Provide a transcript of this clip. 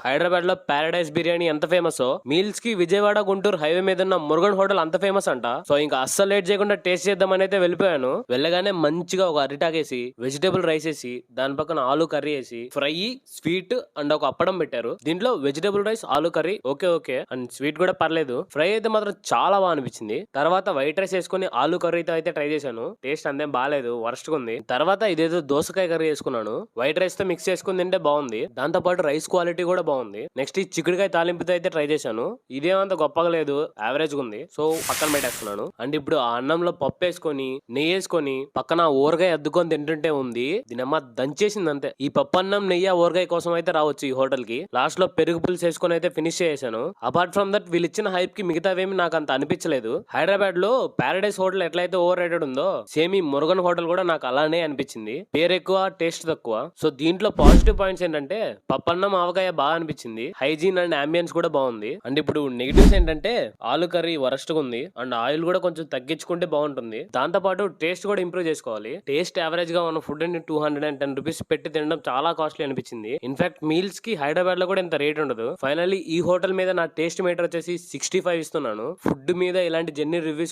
హైదరాబాద్ లో పారడైస్ బిర్యానీ ఎంత famous meals కి విజయవాడ గుంటూరు హైవే మీద ఉన్న మురుగన్ హోటల్ అంత ఫేమస్ అంట. సో ఇంకా అస్సలు లేట్ చేయకుండా టేస్ట్ చేద్దామని అయితే వెళ్ళిపోయాను. వెళ్ళగానే మంచిగా ఒక అరిటాకేసి వెజిటేబుల్ రైస్ వేసి దాని పక్కన ఆలు కర్రీ వేసి ఫ్రై, స్వీట్ అండ్ ఒక అప్పడం పెట్టారు. దీంట్లో వెజిటేబుల్ రైస్, ఆలు curry okay okay and sweet కూడా పర్లేదు. ఫ్రై అయితే మాత్రం చాలా బాగా అనిపించింది. తర్వాత వైట్ రైస్ వేసుకుని ఆలు కర్రీతో అయితే ట్రై చేశాను. టేస్ట్ అంతేం బాగాలేదు, వరస్ట్ గా ఉంది. తర్వాత ఇదేదో దోసకాయ కర్రీ వేసుకున్నాను. వైట్ రైస్ తో మిక్స్ చేసుకుని తింటే బాగుంది. దాంతో పాటు రైస్ క్వాలిటీ కూడా బాగుంది. నెక్స్ట్ ఈ చిక్కుడుకాయ తాలింపుతో అయితే ట్రై చేశాను. ఇదేమంత గొప్పగా లేదు, యావరేజ్ గా ఉంది. సో పక్కన పెట్టేస్తున్నాను. అండ్ ఇప్పుడు ఆ అన్నంలో పప్పు వేసుకొని నెయ్యి వేసుకొని పక్కన ఊరగాయ అద్దుకొని తింటుంటే ఉంది దీనమ్మ దంచేసింది అంతే. ఈ పప్పు అన్నం నెయ్యి ఊరగాయ కోసం అయితే రావచ్చు ఈ హోటల్ కి. లాస్ట్ లో పెరుగు పులుసు వేసుకొని అయితే ఫినిష్ చేశాను. అపార్ట్ ఫ్రమ్ దట్ వీళ్ళు ఇచ్చిన హైప్ కి మిగతావేమి నాకు అంత అనిపించలేదు. హైదరాబాద్ లో పారడైస్ హోటల్ ఎట్లయితే ఓవర్ రేటెడ్ ఉందో సేమ్ ఈ మురుగన్ హోటల్ కూడా నాకు అలానే అనిపించింది. పేరు ఎక్కువ, టేస్ట్ తక్కువ. సో దీంట్లో పాజిటివ్ పాయింట్స్ ఏంటంటే పప్పన్నం ఆవకాయ బాగా అనిపించింది. హైజీన్ అండ్ అంబియన్స్ కూడా బాగుంది. అండ్ ఇప్పుడు నెగిటివ్స్ ఏంటంటే ఆలు కర్రీ వరస్ట్ గా ఉంది అండ్ ఆయిల్ కూడా కొంచెం తగ్గించుకుంటే బాగుంటుంది. దాంతో పాటు టేస్ట్ కూడా ఇంప్రూవ్ చేసుకోవాలి. టేస్ట్ యావరేజ్ గా ఉన్న ఫుడ్ ని 210 రూపీస్ పెట్టి తినడం చాలా కాస్ట్లీ అనిపించింది. ఇన్ఫాక్ట్ మీల్స్ కి హైదరాబాద్ లో కూడా ఇంత రేట్ ఉండదు. ఫైనల్లీ ఈ హోటల్ మీద నా టేస్ట్ మీటర్ వచ్చేసి 65 ఇస్తున్నాను. ఫుడ్ మీద ఇలాంటి జెన్యున్ రివ్యూస్